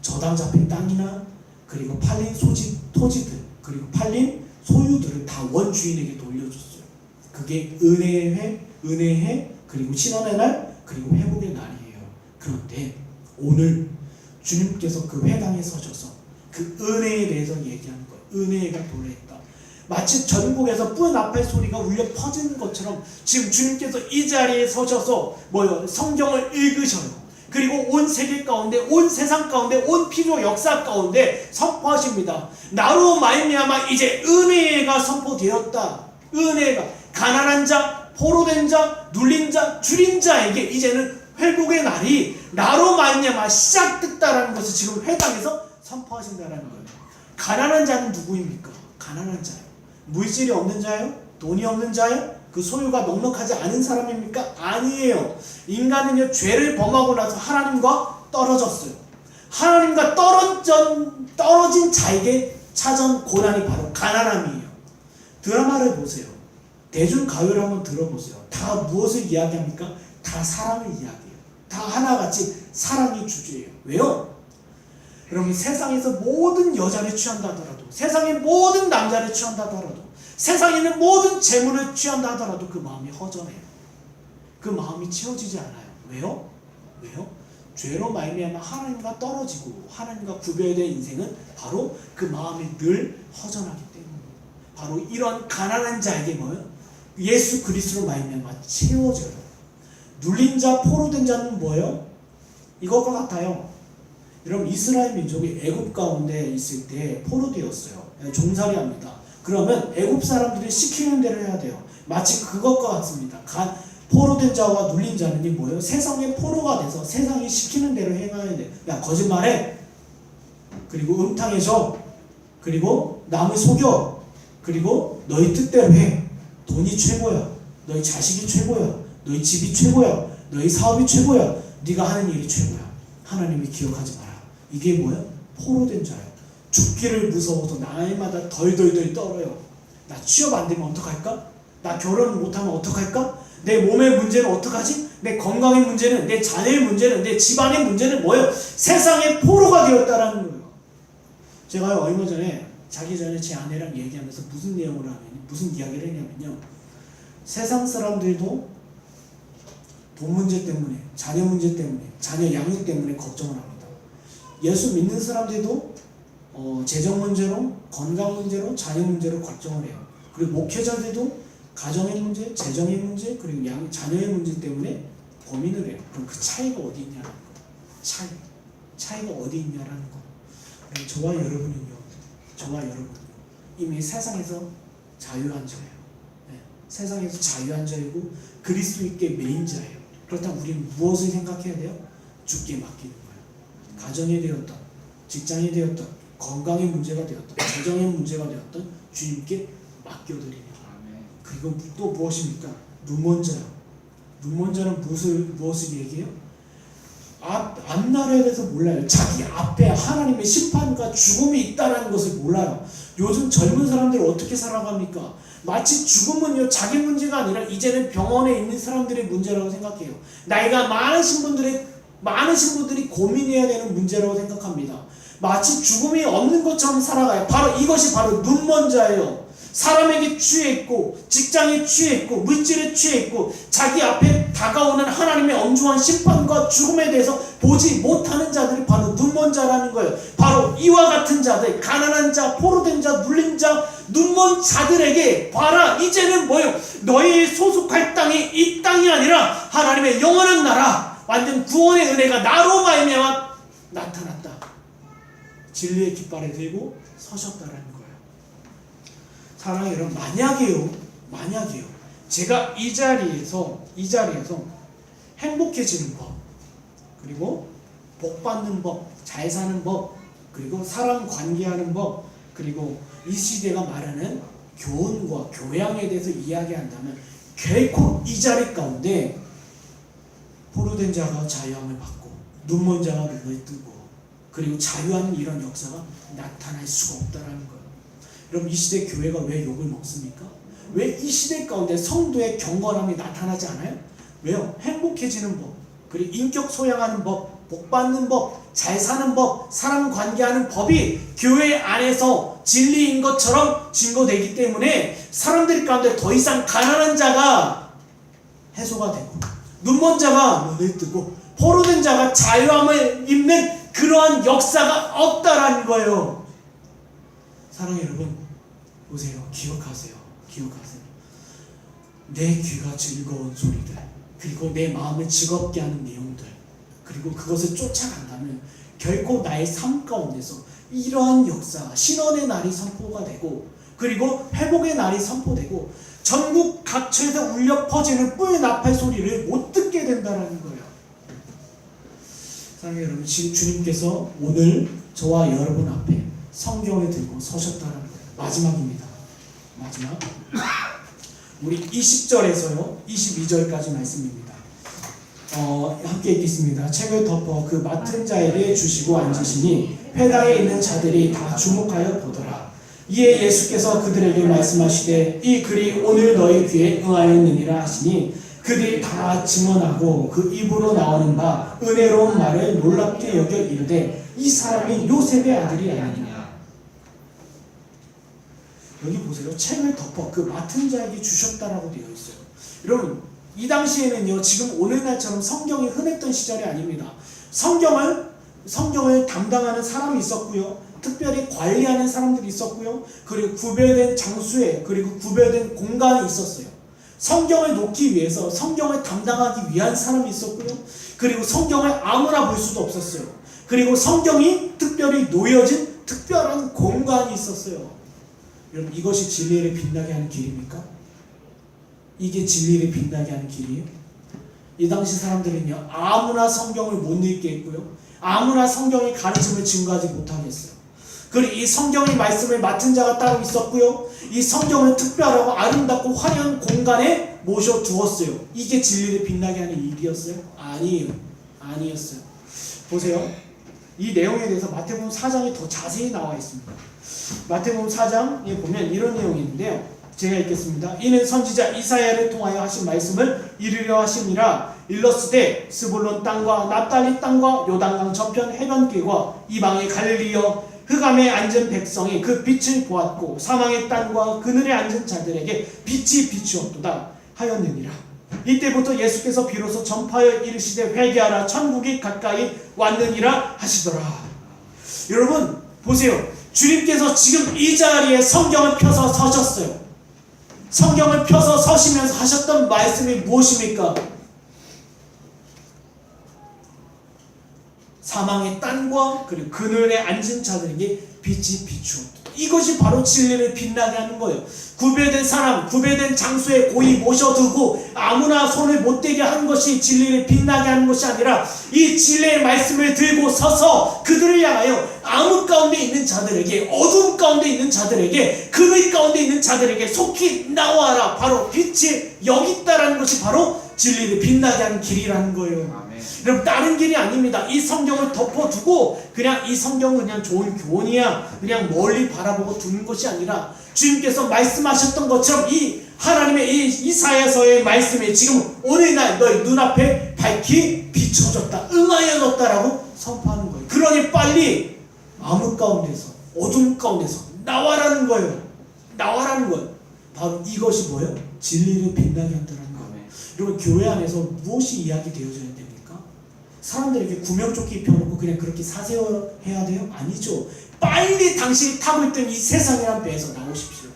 저당 잡힌 땅이나 그리고 팔린 토지들 그리고 팔린 소유들을 다 원주인에게 돌려줬어요. 그게 은혜의 해 그리고 신원의 날 그리고 회복의 날이에요. 그런데 오늘 주님께서 그 회당에 서셔서 그 은혜에 대해서 얘기하는 거예요. 은혜가 도래했다. 마치 전국에서 뿔 나팔 소리가 울려 퍼지는 것처럼 지금 주님께서 이 자리에 서셔서 성경을 읽으셔요. 그리고 온 세계 가운데, 온 세상 가운데, 온 피조 역사 가운데 선포하십니다. 나로 말미암아 이제 은혜가 선포되었다. 은혜가 가난한 자, 포로된 자, 눌린 자, 줄인 자에게 이제는 회복의 날이 나로 말미암아 시작됐다라는 것을 지금 회당에서 선포하신다라는 거예요. 가난한 자는 누구입니까? 가난한 자요. 물질이 없는 자요? 돈이 없는 자요? 그 소유가 넉넉하지 않은 사람입니까? 아니에요. 인간은요, 죄를 범하고 나서 하나님과 떨어졌어요. 하나님과 떨어진 자에게 찾아온 고난이 바로 가난함이에요. 드라마를 보세요. 대중가요를 한번 들어보세요. 다 무엇을 이야기합니까? 다 사랑을 이야기해요. 다 하나같이 사랑이 주제예요. 왜요? 여러분, 세상에서 모든 여자를 취한다 하더라도, 세상의 모든 남자를 취한다 하더라도, 세상에 있는 모든 재물을 취한다 하더라도 그 마음이 허전해요. 그 마음이 채워지지 않아요. 왜요? 죄로 말미암아 하나님과 떨어지고 하나님과 구별된 인생은 바로 그 마음이 늘 허전하기 때문입니다. 바로 이런 가난한 자에게 예수 그리스도로 말미암아 채워져요. 눌린 자, 포로된 자는 이것과 같아요. 여러분, 이스라엘 민족이 애굽 가운데 있을 때 포로되었어요. 종살이 합니다. 그러면 애굽 사람들이 시키는 대로 해야 돼요. 마치 그것과 같습니다. 포로된 자와 눌린 자는 이 뭐예요? 세상의 포로가 돼서 세상이 시키는 대로 행해야 돼. 야, 거짓말해. 그리고 음탕해져. 그리고 남을 속여. 그리고 너희 뜻대로 해. 돈이 최고야. 너희 자식이 최고야. 너희 집이 최고야. 너희 사업이 최고야. 네가 하는 일이 최고야. 하나님이 기억하지 마라. 이게 뭐야? 포로된 자야. 죽기를 무서워서 날마다 덜덜덜 떨어요. 나 취업 안 되면 어떡할까? 나 결혼 못하면 어떡할까? 내 몸의 문제는 어떡하지? 내 건강의 문제는, 내 자녀의 문제는, 내 집안의 문제는 뭐예요? 세상의 포로가 되었다라는 거예요. 제가 얼마 전에 자기 전에 제 아내랑 얘기하면서 무슨 내용을 하면, 무슨 이야기를 했냐면요. 세상 사람들도 돈 문제 때문에, 자녀 문제 때문에, 자녀 양육 때문에 걱정을 합니다. 예수 믿는 사람들도 재정 문제로, 건강 문제로, 자녀 문제로 걱정을 해요. 그리고 목회자들도 가정의 문제, 재정의 문제, 그리고 자녀의 문제 때문에 고민을 해요. 그럼 그 차이가 어디 있냐는 거예요. 차이가 어디 있냐라는 거예요. 저와 여러분은요, 이미 세상에서 자유한 자예요. 네. 세상에서 자유한 자이고 그리스도께 매인 자예요. 그렇다면 우리는 무엇을 생각해야 돼요? 주께 맡기는 거예요. 가정이 되었던, 직장이 되었던, 건강의 문제가 되었던, 재정의 문제가 되었던 주님께 맡겨드리는 거예요. 그리고 또 무엇입니까? 눈먼 자요. 눈먼 자는 무엇을 얘기해요? 앞날에 대해서 몰라요. 자기 앞에 하나님의 심판과 죽음이 있다는 것을 몰라요. 요즘 젊은 사람들 어떻게 살아갑니까? 마치 죽음은요 자기 문제가 아니라 이제는 병원에 있는 사람들의 문제라고 생각해요. 나이가 많으신 분들이 고민해야 되는 문제라고 생각합니다. 마치 죽음이 없는 것처럼 살아가요. 바로 이것이 바로 눈먼 자예요. 사람에게 취해있고, 직장에 취해있고, 물질에 취해있고, 자기 앞에 다가오는 하나님의 엄중한 심판과 죽음에 대해서 보지 못하는 자들이 바로 눈먼 자라는 거예요. 바로 이와 같은 자들, 가난한 자, 포로된 자, 눌린 자, 눈먼 자들에게 봐라, 이제는 뭐요? 너희 소속할 땅이 이 땅이 아니라 하나님의 영원한 나라, 완전 구원의 은혜가 나로 말미암아 나타났다. 진리의 깃발을 들고 서셨다라는 거예요. 사랑하는 여러분, 만약에요. 제가 이 자리에서 행복해지는 법, 그리고 복 받는 법, 잘 사는 법, 그리고 사람 관계하는 법, 그리고 이 시대가 말하는 교훈과 교양에 대해서 이야기한다면 결코 이 자리 가운데 포로된 자가 자유함을 받고 눈먼 자가 눈을 뜨고 그리고 자유하는 이런 역사가 나타날 수가 없다라는 거예요. 여러분, 이 시대 교회가 왜 욕을 먹습니까? 왜 이 시대 가운데 성도의 경건함이 나타나지 않아요? 왜요? 행복해지는 법, 그리고 인격 소양하는 법, 복 받는 법, 잘 사는 법, 사람 관계하는 법이 교회 안에서 진리인 것처럼 증거되기 때문에 사람들 가운데 더 이상 가난한 자가 해소가 되고 눈먼 자가 눈을 뜨고 포로된 자가 자유함을 입는 그러한 역사가 없다라는 거예요. 사랑하는 여러분, 보세요. 기억하세요. 내 귀가 즐거운 소리들, 그리고 내 마음을 즐겁게 하는 내용들, 그리고 그것을 쫓아간다면 결코 나의 삶 가운데서 이러한 역사, 신원의 날이 선포가 되고, 그리고 회복의 날이 선포되고, 전국 각처에서 울려 퍼지는 뿔 나팔 소리를 못 듣게 된다는 거예요. 사랑하는 여러분, 지금 주님께서 오늘 저와 여러분 앞에 성경을 들고 서셨다는 거예요. 마지막입니다. 마지막. 우리 20절에서요 22절까지 말씀입니다. 함께 읽겠습니다. 책을 덮어 그 맡은 자에게 주시고 앉으시니 회당에 있는 자들이 다 주목하여 보더라. 이에 예수께서 그들에게 말씀하시되 이 글이 오늘 너희 귀에 응하였느니라 하시니 그들이 다 증언하고 그 입으로 나오는 바 은혜로운 말을 놀랍게 여겨 이르되 이 사람이 요셉의 아들이 아니냐. 여기 보세요. 책을 덮어 그 맡은 자에게 주셨다라고 되어 있어요. 여러분, 이 당시에는요, 지금 오늘날처럼 성경이 흔했던 시절이 아닙니다. 성경을 담당하는 사람이 있었고요, 특별히 관리하는 사람들이 있었고요, 그리고 구별된 장소에, 그리고 구별된 공간이 있었어요. 성경을 놓기 위해서 성경을 담당하기 위한 사람이 있었고요, 그리고 성경을 아무나 볼 수도 없었어요. 그리고 성경이 특별히 놓여진 특별한 공간이 있었어요. 여러분, 이것이 진리를 빛나게 하는 길입니까? 이게 진리를 빛나게 하는 길이에요. 이 당시 사람들은요, 아무나 성경을 못 읽게 했고요, 아무나 성경의 가르침을 증거하지 못하겠어요. 그리고 이 성경의 말씀을 맡은 자가 따로 있었고요, 이 성경을 특별하고 아름답고 화려한 공간에 모셔두었어요. 이게 진리를 빛나게 하는 일이었어요? 아니었어요. 보세요. 이 내용에 대해서 마태복음 4장에 더 자세히 나와 있습니다. 마태복음 4장에 보면 이런 내용이 있는데요, 제가 읽겠습니다. 이는 선지자 이사야를 통하여 하신 말씀을 이루려 하심이라. 일러스되 스불론 땅과 납달리 땅과 요단강 저편 해변길과 이방의 갈릴리여, 흑암에 앉은 백성이 그 빛을 보았고 사망의 땅과 그늘에 앉은 자들에게 빛이 비추었도다 하였느니라. 이때부터 예수께서 비로소 전파하여 이르시되 회개하라, 천국이 가까이 왔느니라 하시더라. 여러분 보세요. 주님께서 지금 이 자리에 성경을 펴서 서셨어요. 성경을 펴서 서시면서 하셨던 말씀이 무엇입니까? 사망의 땅과 그리고 그늘에 앉은 자들에게 빛이 비추었다. 이것이 바로 진리를 빛나게 하는 거예요. 구별된 사람, 구별된 장소에 고이 모셔두고 아무나 손을 못 대게 하는 것이 진리를 빛나게 하는 것이 아니라, 이 진리의 말씀을 들고 서서 그들을 향하여 암흑 가운데 있는 자들에게, 어둠 가운데 있는 자들에게, 그늘 가운데 있는 자들에게 속히 나와라, 바로 빛이 여기 있다라는 것이 바로 진리를 빛나게 하는 길이라는 거예요. 여러분, 다른 길이 아닙니다. 이 성경을 덮어두고 그냥 이 성경은 그냥 좋은 교훈이야, 그냥 멀리 바라보고 두는 것이 아니라, 주님께서 말씀하셨던 것처럼 이 하나님의 이 이사야서의 말씀이 지금 오늘날 너희 눈앞에 밝히 비춰졌다, 응하여졌다라고 선포하는 거예요. 그러니 빨리 암흑 가운데서, 어둠 가운데서 나와라는 거예요. 나와라는 거예요. 바로 이것이 뭐예요? 진리를 빛나게 한다는 거예요. 여러분, 교회 안에서 무엇이 이야기되어져야 됩니까? 사람들에게 구명조끼 입혀놓고 그냥 그렇게 사세요 해야 돼요? 아니죠. 빨리 당신이 타고 있던 이 세상이란 배에서 나오십시오.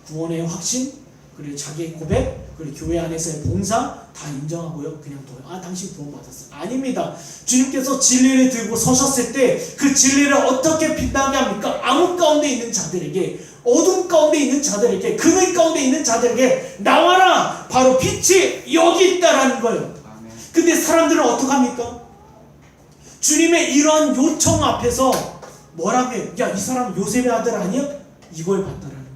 구원의 확신, 그리고 자기의 고백, 그리고 교회 안에서의 봉사 다 인정하고요, 그냥 당신 구원받았어요. 아닙니다. 주님께서 진리를 들고 서셨을 때 그 진리를 어떻게 빛나게 합니까? 암흑 가운데 있는 자들에게, 어둠 가운데 있는 자들에게, 그늘 가운데 있는 자들에게 나와라, 바로 빛이 여기 있다라는 거예요. 근데 사람들은 어떡합니까? 주님의 이러한 요청 앞에서 뭐라고 해요? 야, 이 사람 요셉의 아들 아니야? 이걸 받다라는 거예요.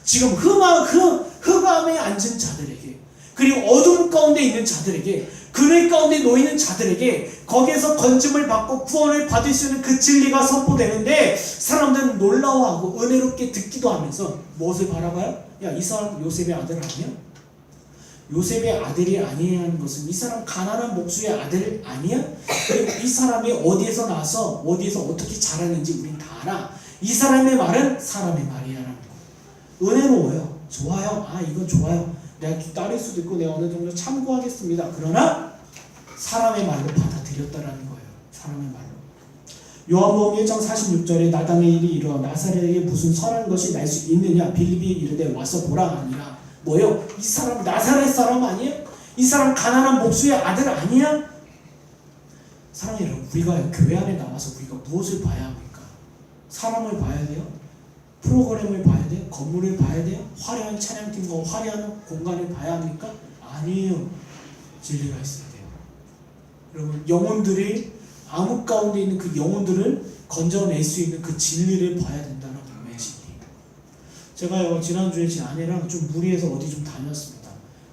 지금 흑암에 앉은 자들에게, 그리고 어둠 가운데 있는 자들에게, 그늘 가운데 놓이는 자들에게 거기에서 건짐을 받고 구원을 받을 수 있는 그 진리가 선포되는데, 사람들은 놀라워하고 은혜롭게 듣기도 하면서 무엇을 바라봐요? 야, 이 사람 요셉의 아들 아니야? 요셉의 아들이 아니라는 것은 이 사람 가난한 목수의 아들 아니야? 그리고 이 사람이 어디에서 나서 어디에서 어떻게 자랐는지 우린 다 알아. 이 사람의 말은 사람의 말이야라는 거. 은혜로워요. 좋아요. 이건 좋아요. 내가 따를 수도 있고 내가 어느 정도 참고하겠습니다. 그러나 사람의 말로 받아들였다라는 거예요. 사람의 말로. 요한복음 1장 46절에 나단의 일이 이르러 나사렛에게 무슨 선한 것이 날 수 있느냐? 빌립이 이르되 와서 보라 하니라. 뭐요? 이 사람 나사렛 사람 아니야? 이 사람 가난한 목수의 아들 아니야? 사랑하는 여러분, 우리가 교회 안에 나와서 우리가 무엇을 봐야 합니까? 사람을 봐야 돼요? 프로그램을 봐야 돼요? 건물을 봐야 돼요? 화려한 찬양팀과 화려한 공간을 봐야 합니까? 아니에요. 진리가 있어야 돼요. 여러분, 영혼들이 암흑 가운데 있는 그 영혼들을 건져낼 수 있는 그 진리를 봐야 된다는 거예요. 제가요, 지난주에 제 아내랑 좀 무리해서 어디 좀 다녔습니다.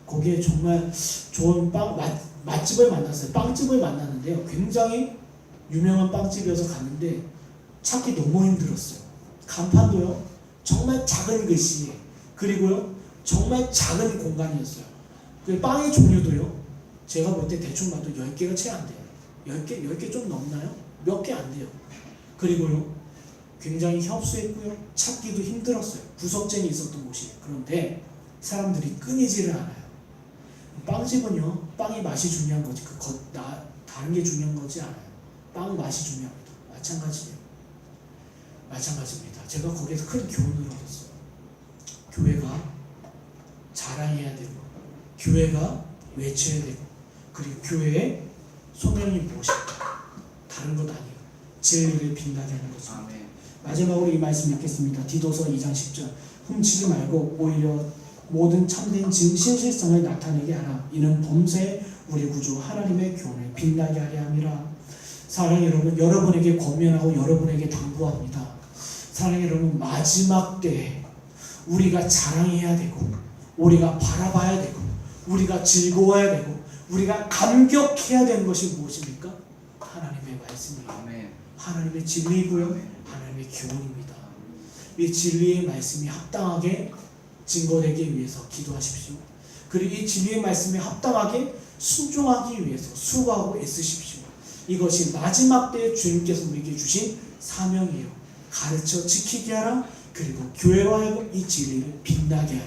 거기에 정말 좋은 맛집을 만났어요. 빵집을 만났는데요, 굉장히 유명한 빵집이어서 갔는데 찾기 너무 힘들었어요. 간판도요, 정말 작은 글씨에, 그리고요 정말 작은 공간이었어요. 그 빵의 종류도요, 제가 볼 때 대충 봐도 10개가 채 안 돼요. 10개 좀 넘나요? 몇 개 안 돼요. 그리고요 굉장히 협소했고요, 찾기도 힘들었어요. 구석쟁이 있었던 곳이에요. 그런데 사람들이 끊이지를 않아요. 빵집은요, 빵이 맛이 중요한 거지 다른 게 중요한 거지 않아요. 빵 맛이 중요합니다. 마찬가지입니다. 제가 거기에서 큰 교훈을 얻었어요. 교회가 자랑해야 되고, 교회가 외쳐야 되고, 그리고 교회의 소명이 무엇인가? 다른 것 아니에요. 진리를 빛나게 하는 것입니다. 마지막으로 이 말씀 읽겠습니다. 디도서 2장 10절. 훔치지 말고 오히려 모든 참된 진실성을 나타내게 하라. 이는 범사에 우리 구주 하나님의 교훈을 빛나게 하려 함이라. 사랑하는 여러분, 여러분에게 권면하고 여러분에게 당부합니다. 사랑하는 여러분, 마지막 때에 우리가 자랑해야 되고 우리가 바라봐야 되고 우리가 즐거워야 되고 우리가 감격해야 되는 것이 무엇입니까? 하나님의 말씀이에요. 하나님의 진리고요, 하나님의 교훈입니다. 이 진리의 말씀이 합당하게 증거되기 위해서 기도하십시오. 그리고 이 진리의 말씀에 합당하게 순종하기 위해서 수고하고 애쓰십시오. 이것이 마지막 때에 주님께서 우리에게 주신 사명이에요. 가르쳐 지키게 하라. 그리고 교회로 하여금 이 진리를 빛나게 하라.